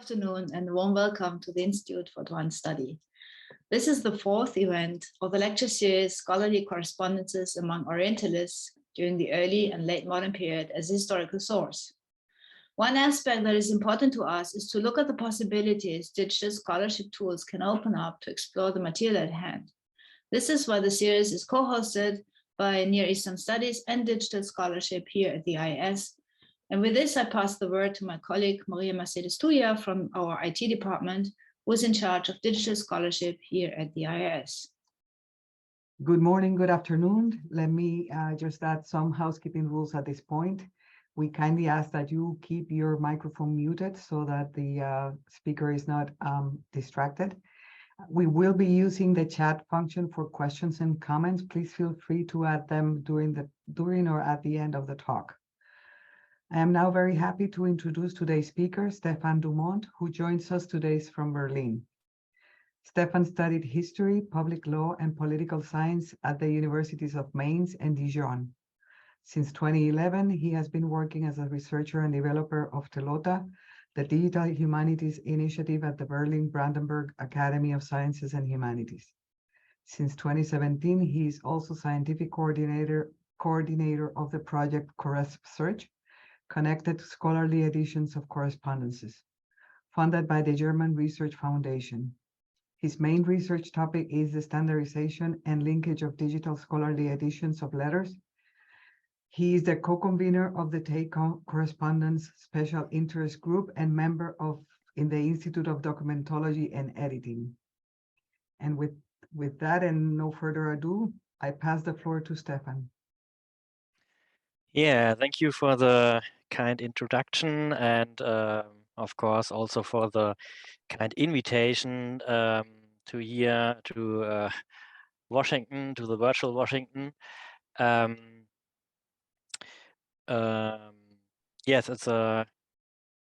afternoon and a warm welcome to the Institute for Advanced Study. This is the fourth event of the lecture series Scholarly Correspondences among Orientalists during the early and late modern period as a historical source. One aspect that is important to us is to look at the possibilities digital scholarship tools can open up to explore the material at hand. This is why the series is co-hosted by Near Eastern Studies and Digital Scholarship here at the IAS. And with this, I pass the word to my colleague, María Mercedes Tuya from our IT department, who is in charge of digital scholarship here at the IAS. Good morning, good afternoon. Let me just add some housekeeping rules at this point. We kindly ask that you keep your microphone muted so that the speaker is not distracted. We will be using the chat function for questions and comments. Please feel free to add them during or at the end of the talk. I am now very happy to introduce today's speaker, Stefan Dumont, who joins us today from Berlin. Stefan studied history, public law, and political science at the universities of Mainz and Dijon. Since 2011, he has been working as a researcher and developer of Telota, the digital humanities initiative at the Berlin-Brandenburg Academy of Sciences and Humanities. Since 2017, he is also scientific coordinator of the project CorrespSearch, connected to scholarly editions of Correspondences, funded by the German Research Foundation. His main research topic is the standardization and linkage of digital scholarly editions of letters. He is the co-convener of the Take Correspondence Special Interest Group and member in the Institute of Documentology and Editing. And with that and no further ado, I pass the floor to Stefan. Yeah, thank you for the kind introduction and of course also for the kind invitation to here to Washington, to the virtual Washington. Yes, it's a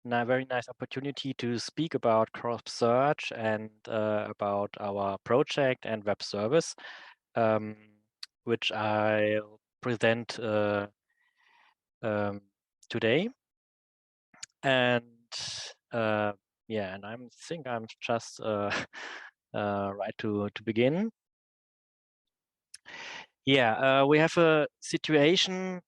very nice opportunity to speak about CorrespSearch and about our project and web service, which I'll present today. And yeah, and I think I'm just right to begin. Yeah, we have a situation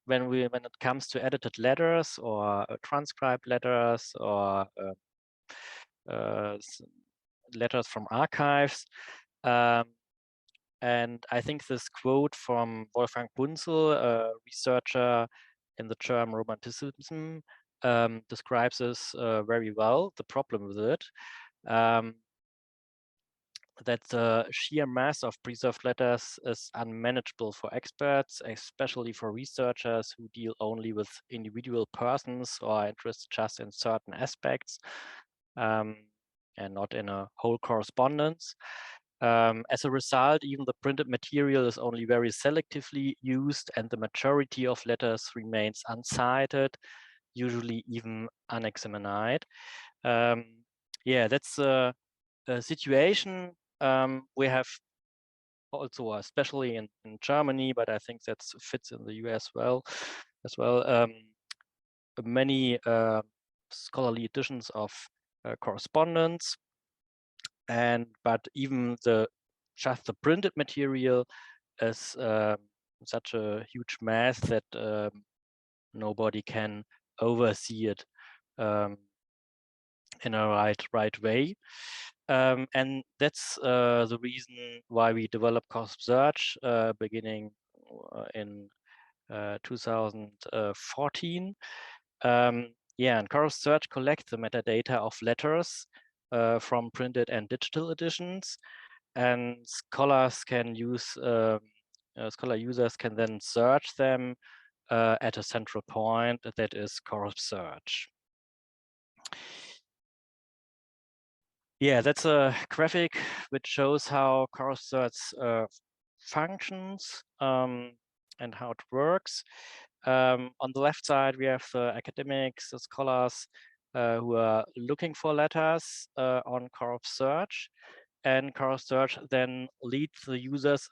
when it comes to edited letters or transcribed letters or letters from archives. And I think this quote from Wolfgang Bunzel, a researcher in the German Romanticism, describes this very well, the problem with it. That the sheer mass of preserved letters is unmanageable for experts, especially for researchers who deal only with individual persons or are interested just in certain aspects and not in a whole correspondence. As a result, even the printed material is only very selectively used and the majority of letters remains uncited, usually even unexamined. Yeah, that's a situation we have also, especially in Germany, but I think that fits in the US as well. Many scholarly editions of Correspondence, but even just the printed material is such a huge mass that nobody can oversee it in a right way. And that's the reason why we developed CorrespSearch beginning in 2014. Yeah, and CorrespSearch collects the metadata of letters from printed and digital editions, and scholars can use scholar users can then search them at a central point that is CorrespSearch. Yeah, that's a graphic which shows how CorrespSearch functions and how it works. On the left side, we have the academics, the scholars who are looking for letters on CorrespSearch, and CorrespSearch then leads the users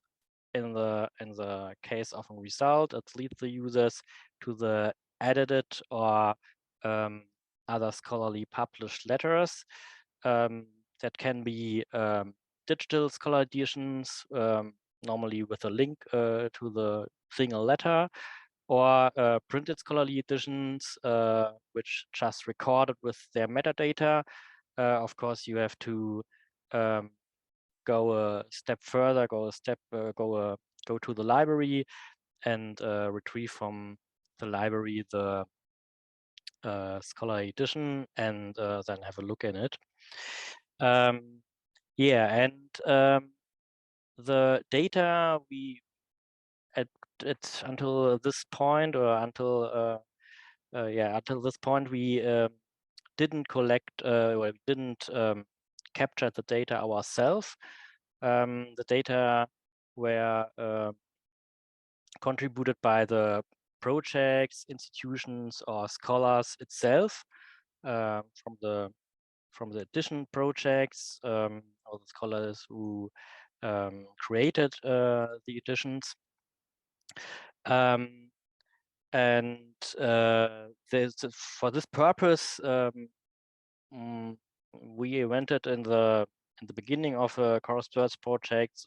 in the case of a result. It leads the users to the edited or other scholarly published letters. That can be digital scholar editions, normally with a link to the single letter, or printed scholarly editions, which just recorded with their metadata. Of course, you have to go a step further, go to the library and retrieve from the library the scholarly edition and then have a look in it. Yeah, and the data we until this point, or until until this point, we didn't collect, or didn't capture the data ourselves. The data were contributed by the projects, institutions, or scholars itself, from the edition projects, or the scholars who created the editions. And for this purpose, we invented in the beginning of a CorrespSearch project,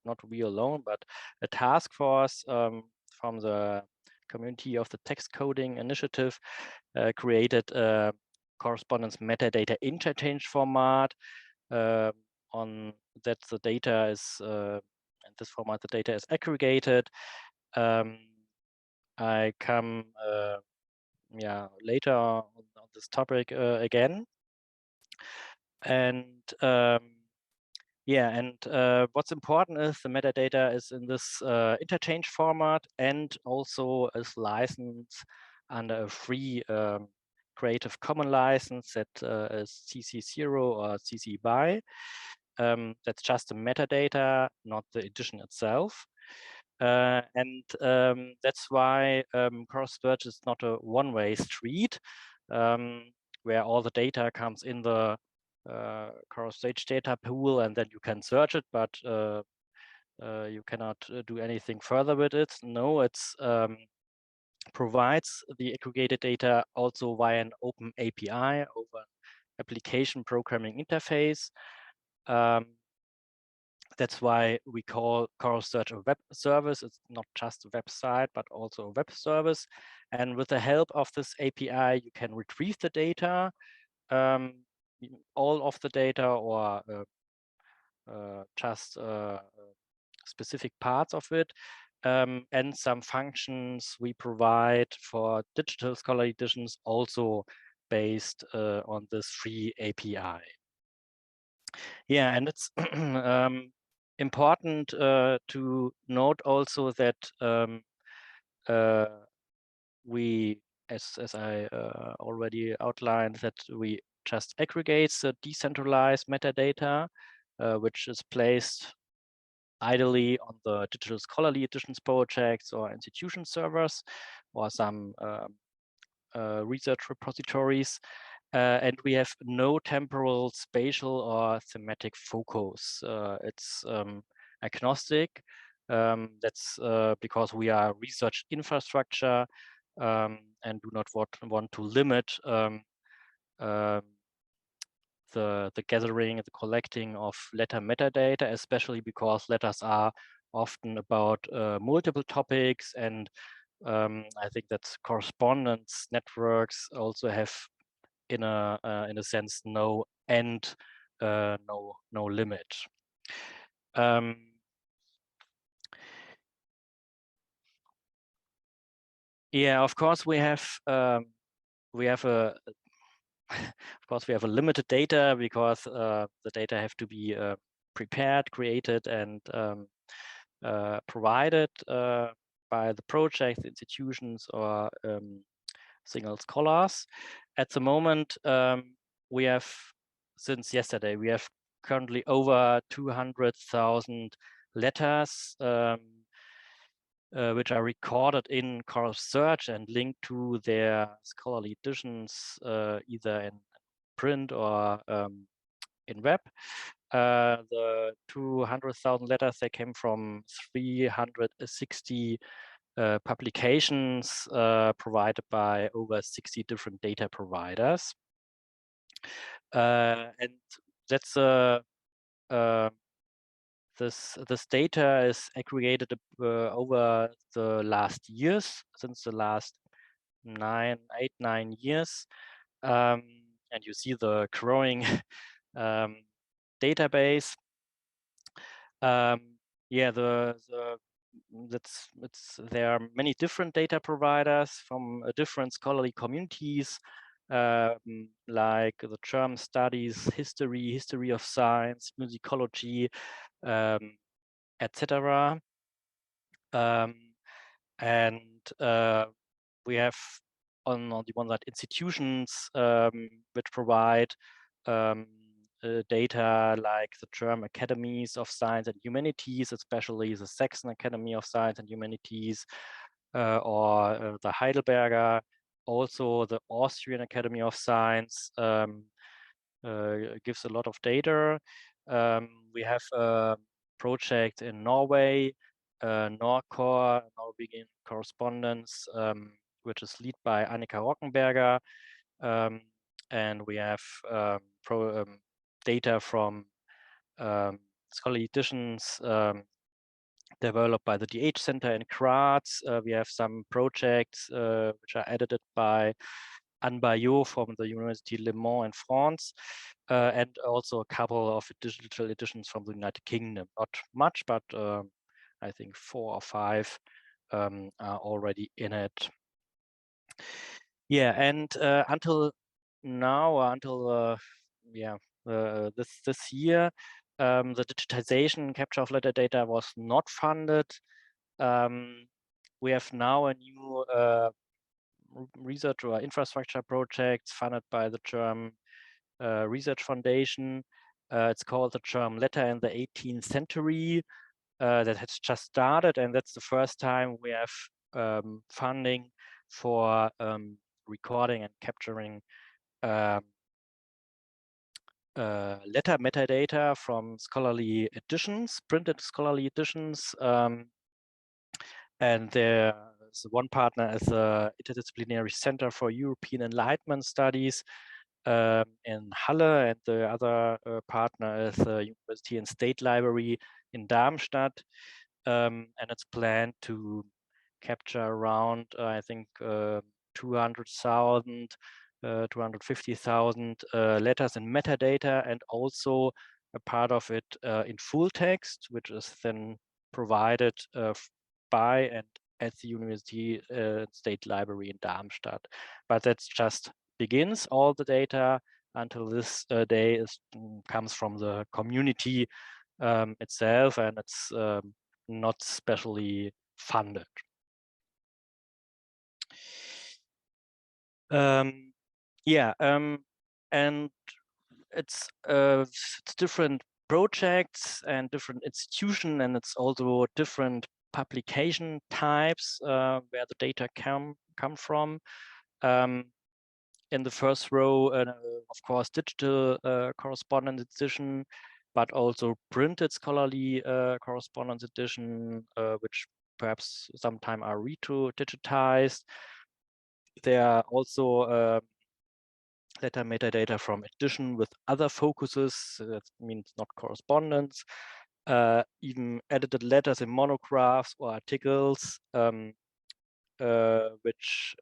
not we alone, but a task force from the community of the text coding initiative, created a correspondence metadata interchange format. On that, the data is in this format, the data is aggregated. I come later on this topic again. And what's important is the metadata is in this interchange format, and also is licensed under a free Creative Commons license that is CC0 or CC BY. That's just the metadata, not the edition itself. That's why CorrespSearch is not a one-way street, where all the data comes in the CorrespSearch data pool, and then you can search it, but you cannot do anything further with it. No, it's provides the aggregated data also via an open API over an application programming interface. That's why we call CorrespSearch a web service. It's not just a website, but also a web service. And with the help of this API, you can retrieve the data, all of the data, or just specific parts of it. And some functions we provide for digital scholarly editions also based on this free API. Yeah, and it's important to note also that we, as I already outlined, that we just aggregates the decentralized metadata, which is placed idly on the digital scholarly editions projects or institution servers, or some research repositories. And we have no temporal, spatial, or thematic focus. It's agnostic. That's because we are research infrastructure, and do not want to limit the gathering, the collecting of letter metadata, especially because letters are often about multiple topics, and I think that correspondence networks also have, in a sense, no end, no limit. Yeah, of course we have a of course we have a limited data, because the data have to be prepared, created, and provided by the project, institutions, or single scholars. At the moment, we have, since yesterday, we have currently over 200,000 letters which are recorded in CorrespSearch and linked to their scholarly editions, either in print or in web. The 200,000 letters, they came from 360 publications provided by over 60 different data providers. And that's this data is aggregated over the last years, since the last 9 years. And you see the growing database. Yeah, there are many different data providers from different scholarly communities, like the German studies, history of science, musicology, etc. And we have on the one side institutions which provide data like the German Academies of Science and Humanities, especially the Saxon Academy of Science and Humanities, or the Heidelberger, also the Austrian Academy of Science gives a lot of data. We have a project in Norway, Norcor, Norwegian Correspondence, which is led by Annika Rockenberger. And we have data from scholarly editions developed by the DH Center in Graz. We have some projects which are edited by Anne Bayot from the University Le Mans in France, and also a couple of digital editions from the United Kingdom. Not much, but I think 4 or 5 are already in it. Yeah, and until now, until this year, the digitization capture of letter data was not funded. We have now a new research or infrastructure projects funded by the German Research Foundation. It's called the German Letter in the 18th Century. That has just started, and that's the first time we have funding for recording and capturing letter metadata from scholarly editions, printed scholarly editions. And there's one partner as the Interdisciplinary Center for European Enlightenment Studies in Halle, and the other partner is the University and State Library in Darmstadt. And it's planned to capture around, I think, 200,000, 250,000 letters in metadata, and also a part of it in full text, which is then provided by and at the University State Library in Darmstadt. But that's just begins. All the data until this day comes from the community itself, and it's not specially funded. And it's different projects and different institutions, and it's also different publication types where the data come from. In the first row, of course, digital correspondence edition, but also printed scholarly correspondence edition, which perhaps sometime are retro-digitized. There are also letter metadata from edition with other focuses. That means not correspondence. Even edited letters in monographs or articles, which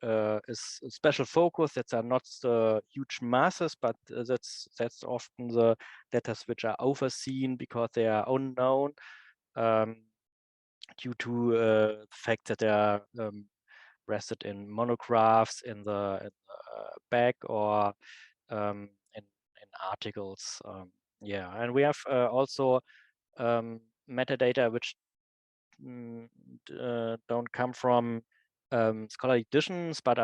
is a special focus. That are not the huge masses, but that's often the letters which are overseen because they are unknown due to the fact that they are rested in monographs in the back or in articles. And we have also metadata which don't come from scholarly editions, but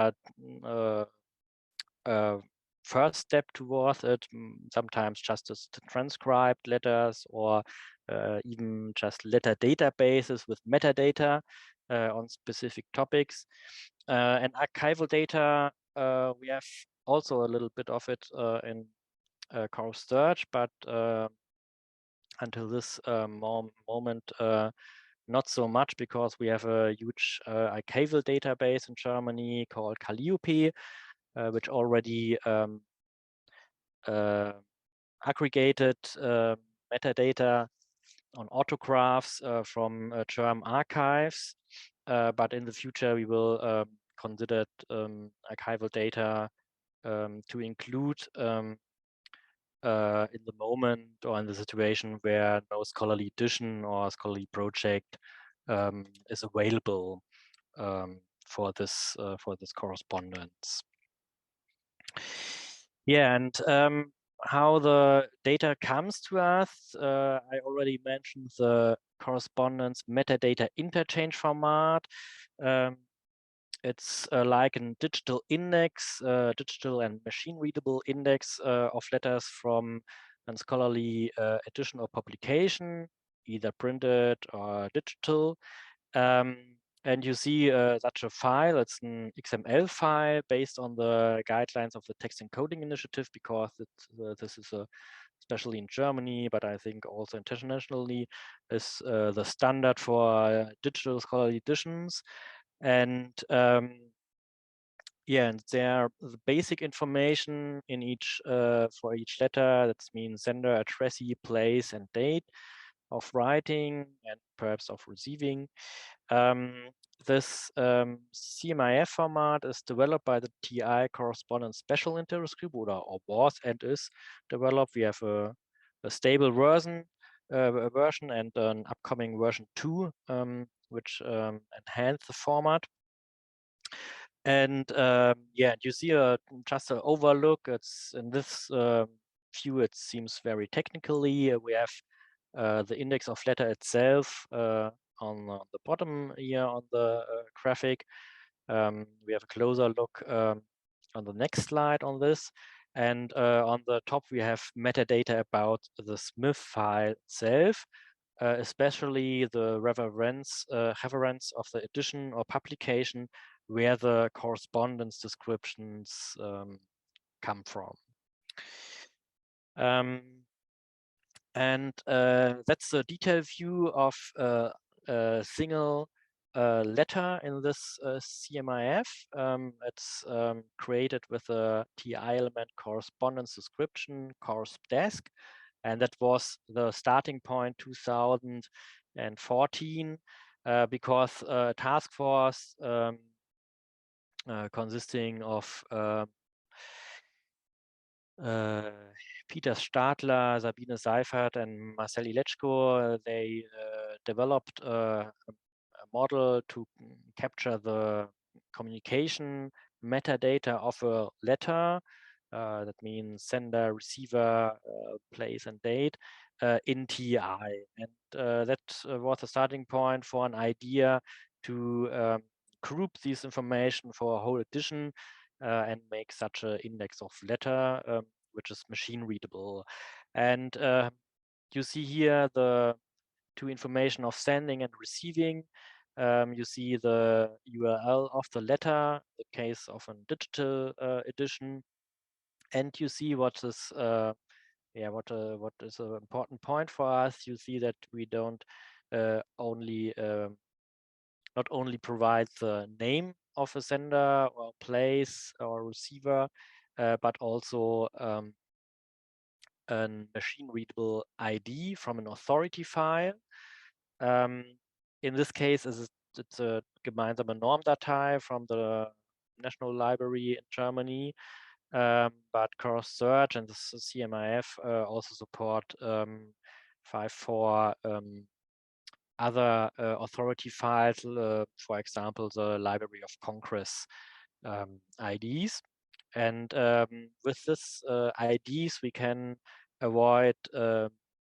are first step towards it, sometimes just as transcribed letters, or even just letter databases with metadata on specific topics. And archival data, we have also a little bit of it in CorrespSearch, but until this moment, not so much because we have a huge archival database in Germany called Calliope, which already aggregated metadata on autographs from German archives. But in the future, we will consider archival data to include in the moment or in the situation where no scholarly edition or scholarly project is available for this correspondence. Yeah, and how the data comes to us, I already mentioned the correspondence metadata interchange format. It's like a digital index, digital and machine-readable index of letters from a scholarly edition or publication, either printed or digital. And you see such a file. It's an XML file based on the guidelines of the Text Encoding Initiative, because this is especially in Germany, but I think also internationally, is the standard for digital scholarly editions. And yeah, and there are the basic information in each for each letter. That means sender, addressee, place, and date of writing and perhaps of receiving. This CMIF format is developed by the TI Correspondence Special Interest Group, or was and is developed. We have a stable version and an upcoming version 2, which enhance the format. And yeah, you see just an overlook. It's in this view, it seems very technically. We have the index of letter itself on the bottom here on the graphic. We have a closer look on the next slide on this. And on the top, we have metadata about the Smith file itself, especially the reference of the edition or publication where the correspondence descriptions come from. And that's a detailed view of a single letter in this CMIF. It's created with a TI element correspondence description, CorrespDesk, and that was the starting point 2014 because a task force consisting of Peter Stadler, Sabine Seifert, and Marcel Ilechko, they developed a model to capture the communication metadata of a letter. That means sender, receiver, place, and date in TI. And that was a starting point for an idea to group this information for a whole edition and make such an index of letter, which is machine readable. And you see here the two information of sending and receiving. You see the URL of the letter, the case of a digital edition, and you see what is what is an important point for us. You see that we don't not only provide the name of a sender or place or receiver, but also a machine readable ID from an authority file. In this case, it's a gemeinsame Normdatei from the National Library in Germany, but CorrespSearch and the CMIF also support 5.4 other authority files, for example, the Library of Congress IDs. And with this IDs, we can avoid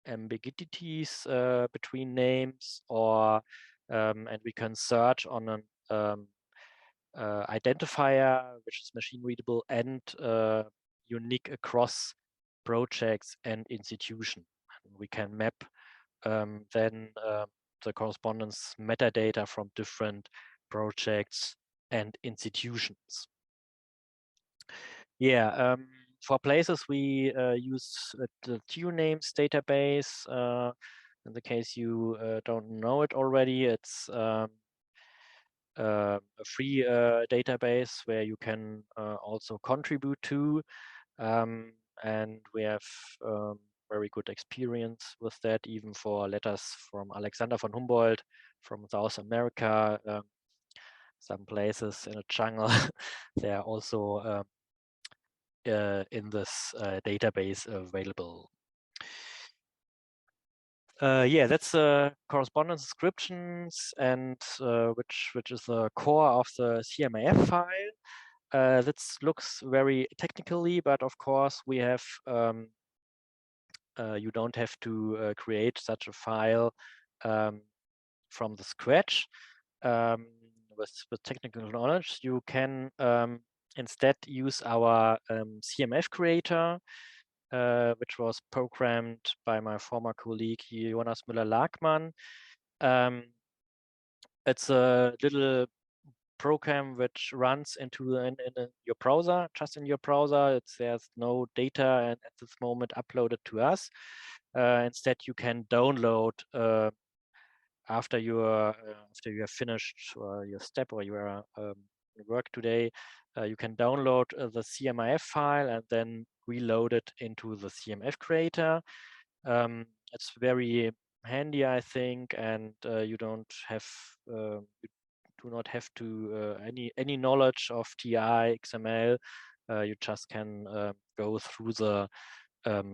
ambiguities between names, or and we can search on an identifier which is machine readable and unique across projects and institutions. We can map then the correspondence metadata from different projects and institutions. Yeah, for places we use the TUNAMES database In the case you don't know it already, it's a free database where you can also contribute to, and we have very good experience with that, even for letters from Alexander von Humboldt from South America. Some places in a jungle, they are also in this database available. Yeah, that's correspondence descriptions, and which is the core of the CMAF file. That looks very technically, but of course we have you don't have to create such a file from the scratch. With technical knowledge, you can instead use our CMF creator, which was programmed by my former colleague Jonas Müller-Lagmann. It's a little program which runs into in your browser, just in your browser. There's no data at this moment uploaded to us. Instead, you can download after you have finished your step or your work today. You can download the CMIF file and then reload it into the CMF creator. It's very handy, I think, and you don't have you do not have to any knowledge of TI XML. You just can go through the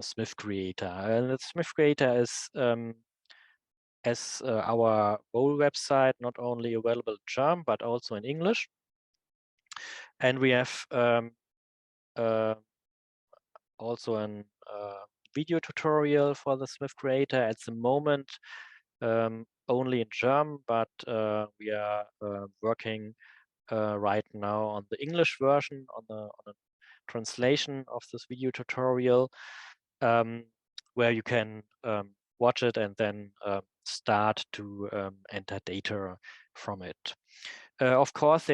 Smith creator, and the Smith creator is as our whole website, not only available in German but also in English. And we have also a video tutorial for the Smith creator at the moment, only in German, but we are working right now on the English version, on a translation of this video tutorial, where you can watch it and then start to enter data from it. Of course,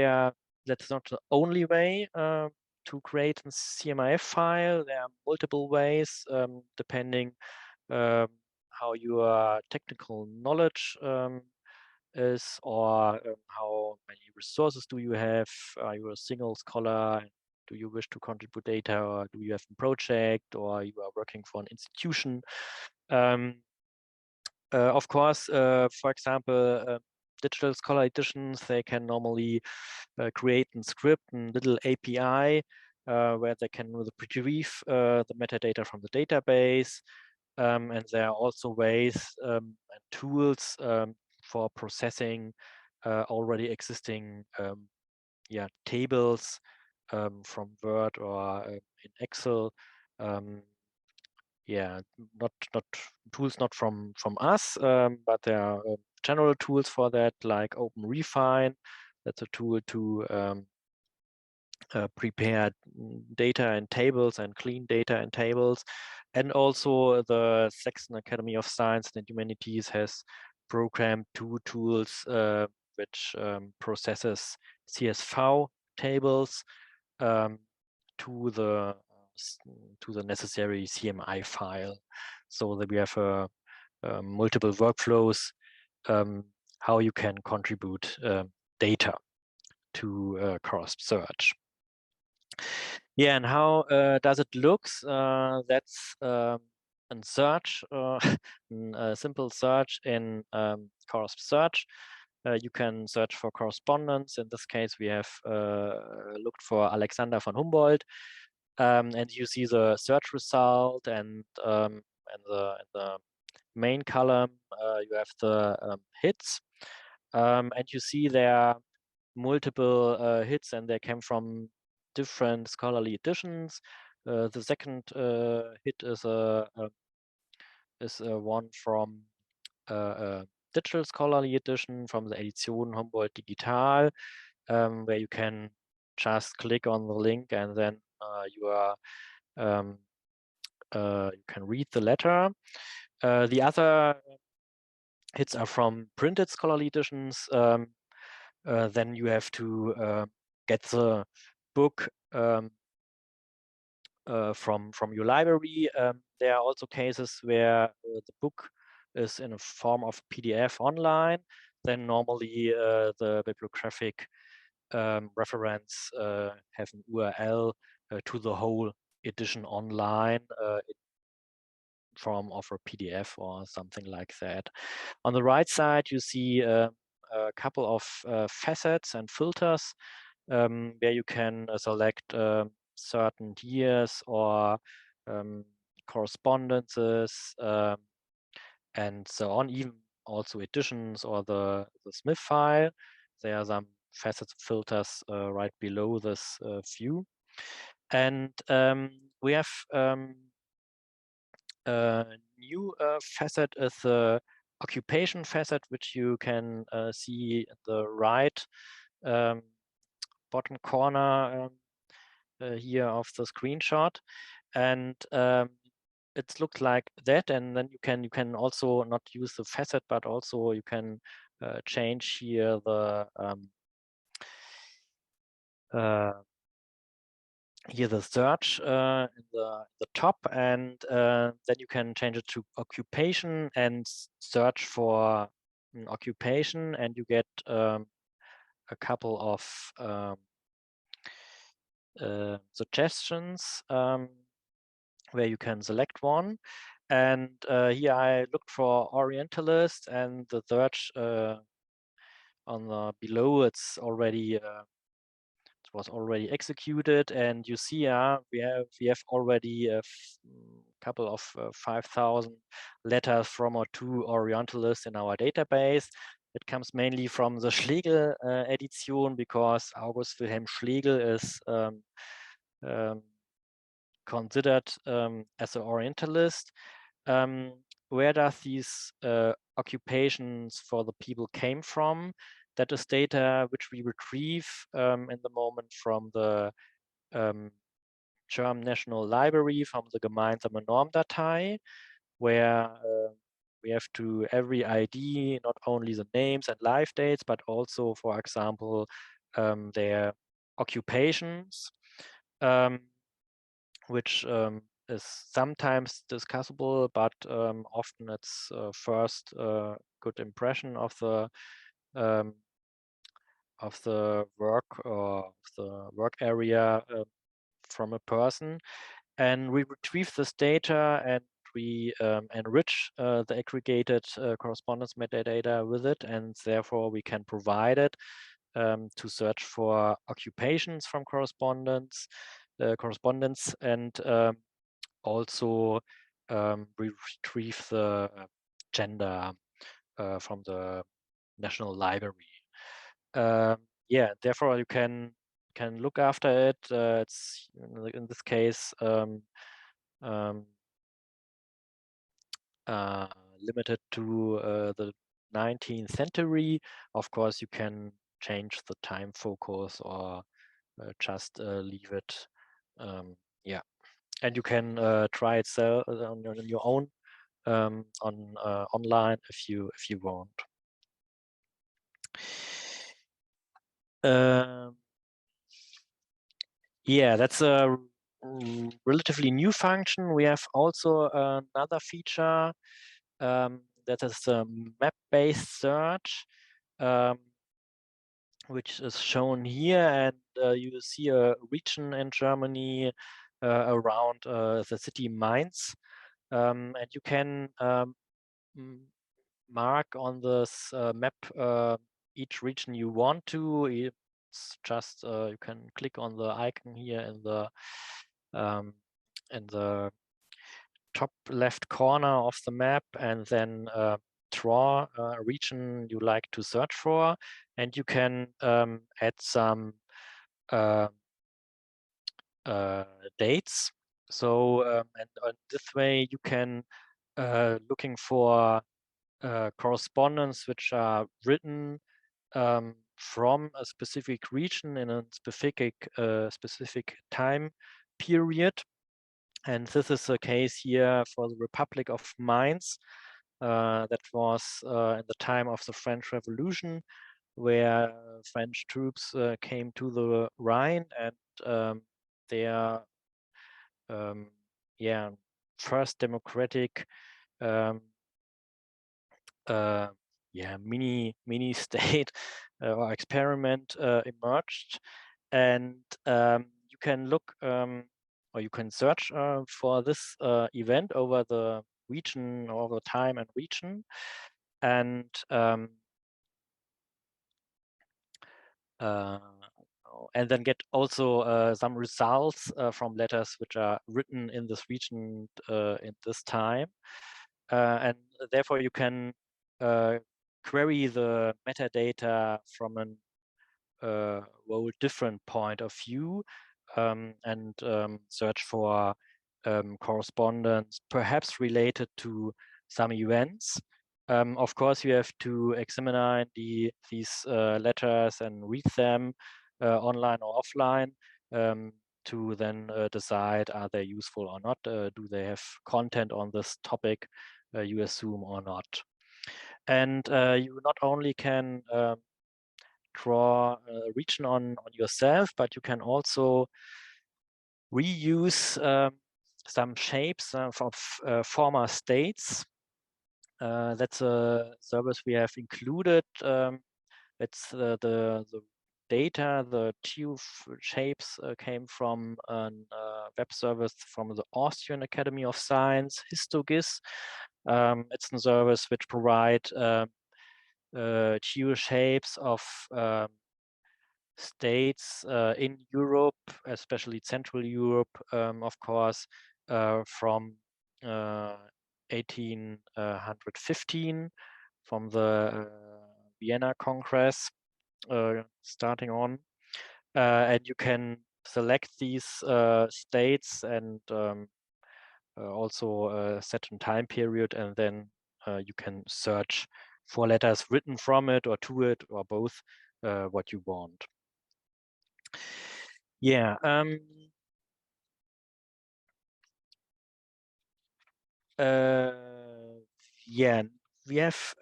that's not the only way to create a CMIF file. There are multiple ways depending how your technical knowledge is, or how many resources do you have. Are you a single scholar? Do you wish to contribute data, or do you have a project, or you are working for an institution? Of course, for example, digital scholar editions, they can normally create a script, a little API, where they can retrieve the metadata from the database. And there are also ways and tools for processing already existing tables from Word or in Excel. Not tools not from us, but there are general tools for that, like OpenRefine. That's a tool to prepare data and tables and clean data and tables. And also the Saxon Academy of Science and Humanities has programmed two tools which processes CSV tables to the necessary CMI file, so that we have multiple workflows how you can contribute data to CorrespSearch. Yeah, and how does it look? That's a search, a simple search in CorrespSearch. You can search for correspondence. In this case, we have looked for Alexander von Humboldt, and you see the search result, and in the main column you have the hits, and you see there are multiple hits, and they came from different scholarly editions. The second hit is one from a digital scholarly edition from the Edition Humboldt Digital, where you can just click on the link and then you can read the letter. The other hits are from printed scholarly editions. Then you have to get the book from your library. There are also cases where the book is in a form of PDF online, then normally the bibliographic reference have an URL to the whole edition online in form of a PDF or something like that. On the right side, you see a couple of facets and filters where you can select certain years or correspondences and so on, even also editions or the Smith file. There are some facets filters right below this view. And we have a new facet is the occupation facet, which you can see in the right bottom corner here of the screenshot. And it looks like that, and then you can also not use the facet, but also you can change here the search in the top, and then you can change it to occupation and search for an occupation, and you get a couple of suggestions where you can select one. And here I looked for Orientalists, and the search on the below it's already it was already executed, and you see we have already a couple of 5,000 letters from or to Orientalists in our database. It comes mainly from the Schlegel edition, because August Wilhelm Schlegel is considered as an Orientalist. Where does these occupations for the people came from? That is data which we retrieve in the moment from the German National Library, from the Gemeinsame Normdatei, where we have to every ID, not only the names and live dates, but also, for example, their occupations, which is sometimes discussable, but often it's first good impression of the work or the work area from a person. And we retrieve this data, and we enrich the aggregated correspondence metadata with it, and therefore we can provide it to search for occupations from correspondence, and also we retrieve the gender from the National Library. Yeah, therefore you can look after it. It's in this case limited to the 19th century. Of course, you can change the time focus or just leave it. Yeah, and you can try it on your own online if you want. Yeah, that's a relatively new function. We have also another feature that is the map-based search, which is shown here, and you see a region in Germany around the city Mainz, and you can mark on this map each region you want to. It's just you can click on the icon here in the top left corner of the map, and then draw a region you like to search for, and you can add some dates. So and this way you can looking for correspondence which are written from a specific region in a specific time period. And this is the case here for the Republic of Mainz. That was in the time of the French Revolution, where French troops came to the Rhine, and their first democratic mini state or experiment emerged, and you can look or you can search for this event over the region, over time and region, and then get also some results from letters which are written in this region in this time. And therefore you can query the metadata from a whole different point of view, and search for correspondence perhaps related to some events. Of course, you have to examine these letters and read them online or offline, to then decide, are they useful or not? Do they have content on this topic you assume or not? And you not only can draw a region on yourself, but you can also reuse some shapes of former states. That's a service we have included. It's the data, the tube shapes came from a web service from the Austrian Academy of Science, HistoGIS. It's a service which provide tube shapes of states in Europe, especially Central Europe, of course, from 1815, from the Vienna Congress starting on. And you can select these states and also set a time period, and then you can search for letters written from it or to it or both, what you want. Yeah. Yeah, we have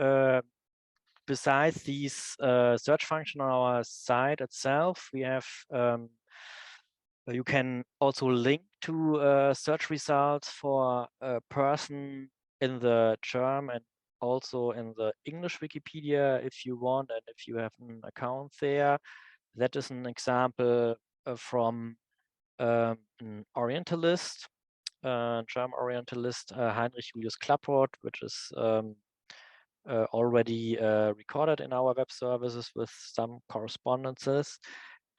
besides these search function on our site itself, we have you can also link to search results for a person in the German and also in the English Wikipedia if you want, and if you have an account there. That is an example from an Orientalist, German Orientalist, Heinrich Julius Klapproth, which is already recorded in our web services with some correspondences.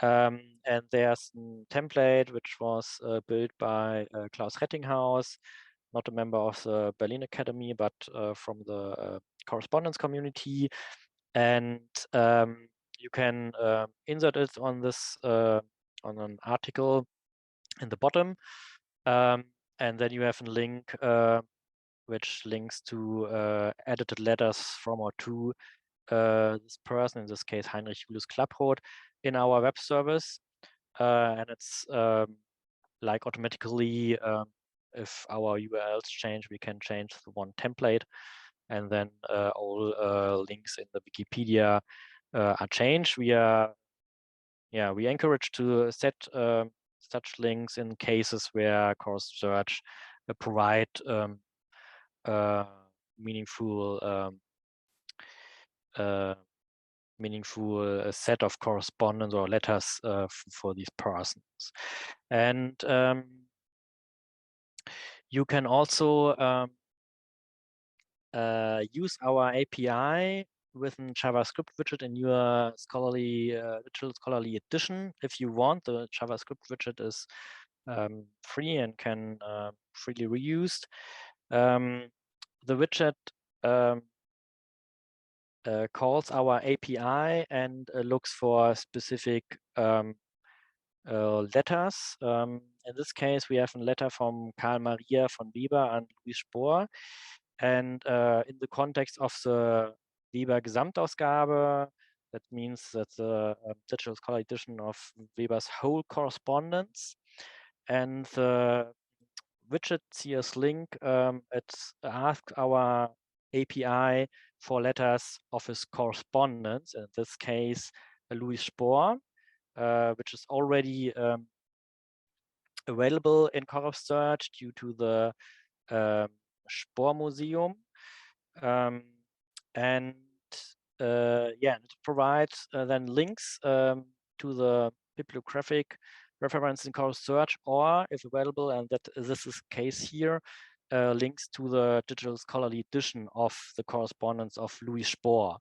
And there's a template which was built by Klaus Rettinghaus, not a member of the Berlin Academy, but from the correspondence community. And you can insert it on this on an article in the bottom, and then you have a link which links to edited letters from or to this person, in this case Heinrich Julius Klapproth, in our web service, and it's like automatically, if our URLs change, we can change the one template, and then all links in the Wikipedia are changed. We encourage to set such links in cases where CorrespSearch provide meaningful set of correspondence or letters for these persons. And you can also use our API with a JavaScript widget in your digital scholarly edition. If you want, the JavaScript widget is free and can freely reused. The widget calls our API and looks for specific letters. In this case, we have a letter from Karl Maria von Weber and Louis Spohr. And in the context of the Weber Gesamtausgabe, that means that the digital scholar edition of Weber's whole correspondence. And the widget CS link, it asks our API for letters of his correspondence, in this case, Louis Spohr, which is already available in CorrespSearch due to the Spohr Museum. and yeah, it provides then links to the bibliographic reference in CorrespSearch, or if available, and that this is the case here, links to the digital scholarly edition of the Correspondence of Louis Spohr.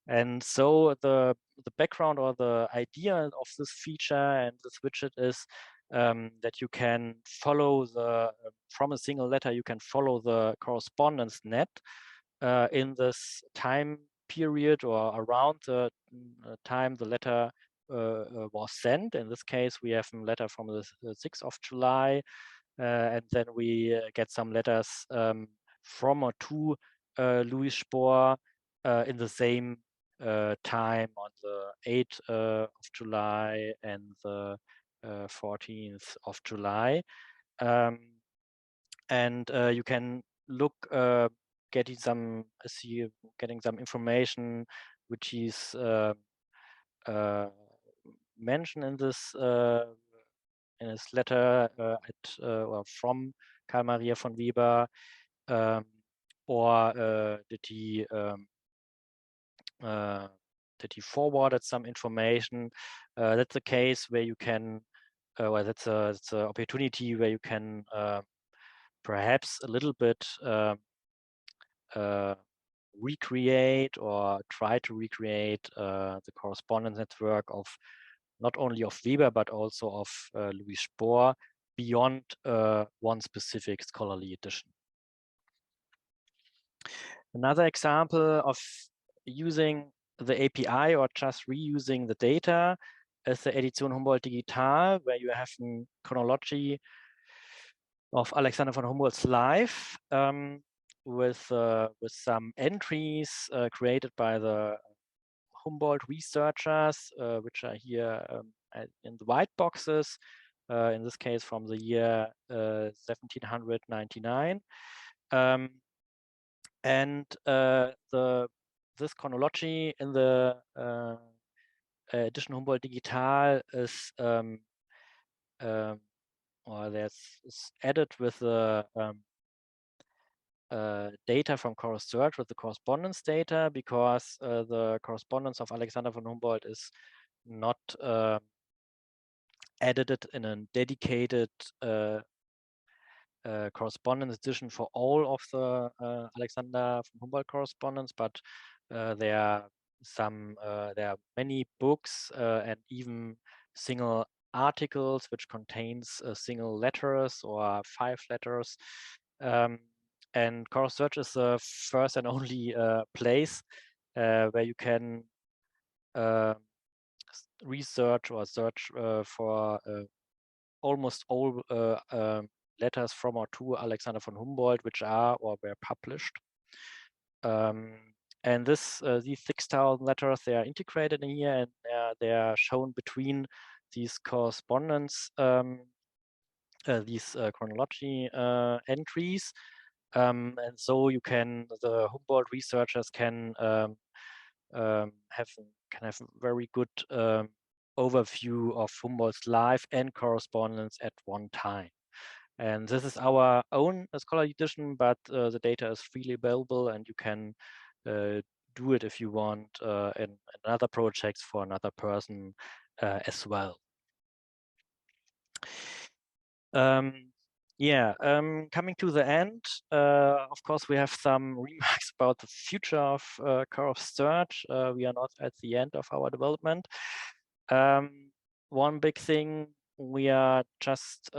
And so the background or the idea of this feature and this widget is that you can follow from a single letter, you can follow the correspondence net in this time period or around the time the letter was sent. In this case, we have a letter from the 6th of July, and then we get some letters from or to Louis Spohr in the same time on the 8th of July and the 14th of July. And you can look getting some information which is mentioned in this letter or from Karl Maria von Weber, or did he forwarded some information? That's a case where you can, well, that's an opportunity where you can perhaps a little bit recreate or try to recreate the correspondence network of not only of Weber but also of Louis Spohr beyond one specific scholarly edition. Another example of using the API or just reusing the data is the Edition Humboldt Digital, where you have a chronology of Alexander von Humboldt's life with some entries created by the Humboldt researchers, which are here in the white boxes, in this case from the year 1799. And this chronology in the Edition Humboldt Digital is is added with the data from CorrespSearch, with the correspondence data, because the correspondence of Alexander von Humboldt is not edited in a dedicated correspondence edition for all of the Alexander von Humboldt correspondence, but there are many books and even single articles which contains single letters or 5 letters. And CorrespSearch is the first and only place where you can research or search for almost all letters from or to Alexander von Humboldt, which are or were published. And these 6,000 letters, they are integrated in here, and they are shown between these correspondence, these chronology entries. And so you can, the Humboldt researchers can have a very good overview of Humboldt's life and correspondence at one time. And this is our own scholarly edition, but the data is freely available, and you can do it if you want in another projects for another person as well. Coming to the end, of course, we have some remarks about the future of CorrespSearch. We are not at the end of our development. One big thing we are just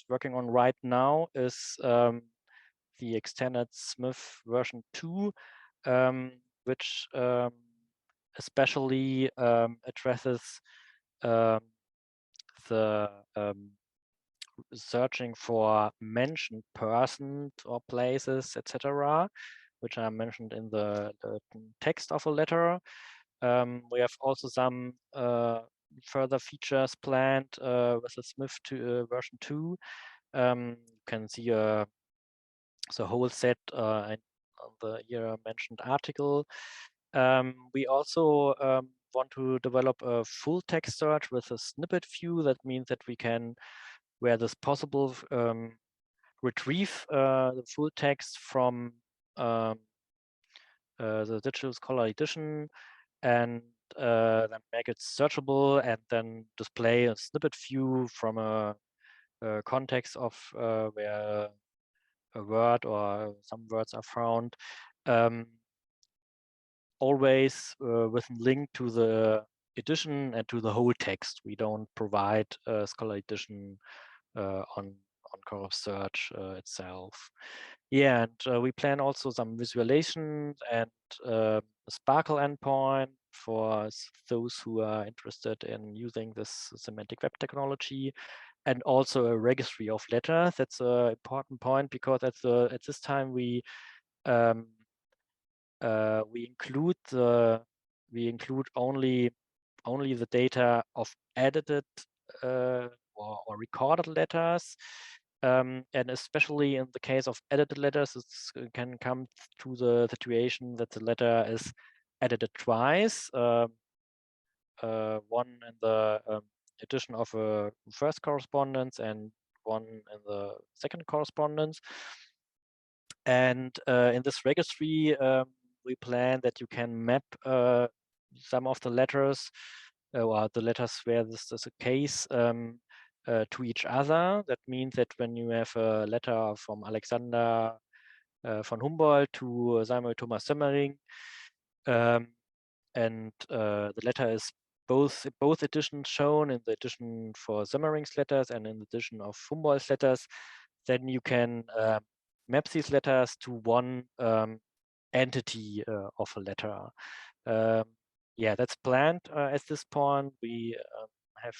working on right now is the extended Smith version 2, which especially addresses the searching for mentioned persons or places, etc., which are mentioned in the text of a letter. We have also some further features planned with the Smith version 2. You can see the whole set on the here mentioned article. We also want to develop a full text search with a snippet view. That means that we can, where this possible, retrieve the full text from the digital scholar edition, and then make it searchable, and then display a snippet view from a context of where a word or some words are found. Always with a link to the edition and to the whole text. We don't provide a Scholar edition on CorrespSearch itself. Yeah, and we plan also some visualization and a Sparkle endpoint for those who are interested in using this semantic web technology, and also a registry of letters. That's an important point, because at this time we include only the data of edited or recorded letters, and especially in the case of edited letters, it can come to the situation that the letter is edited twice, one in the edition of a first correspondence and one in the second correspondence. And in this registry, we plan that you can map some of the letters, or the letters where this is a case, to each other. That means that when you have a letter from Alexander von Humboldt to Samuel Thomas Sömmering, and the letter is both editions shown, in the edition for Sömmering's letters and in the edition of Humboldt's letters, then you can map these letters to one entity of a letter. Yeah, that's planned at this point. We have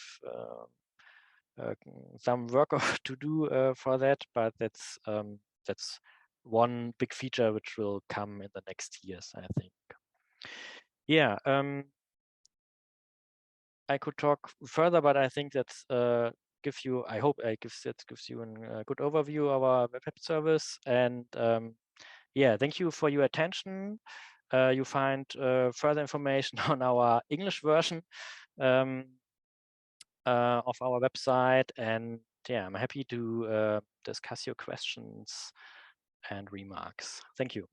some work to do for that, but that's one big feature which will come in the next years, I think. Yeah, I could talk further, but I think that's I hope that gives you a good overview of our web service. And yeah, thank you for your attention. You find further information on our English version of our website. And yeah, I'm happy to discuss your questions and remarks. Thank you.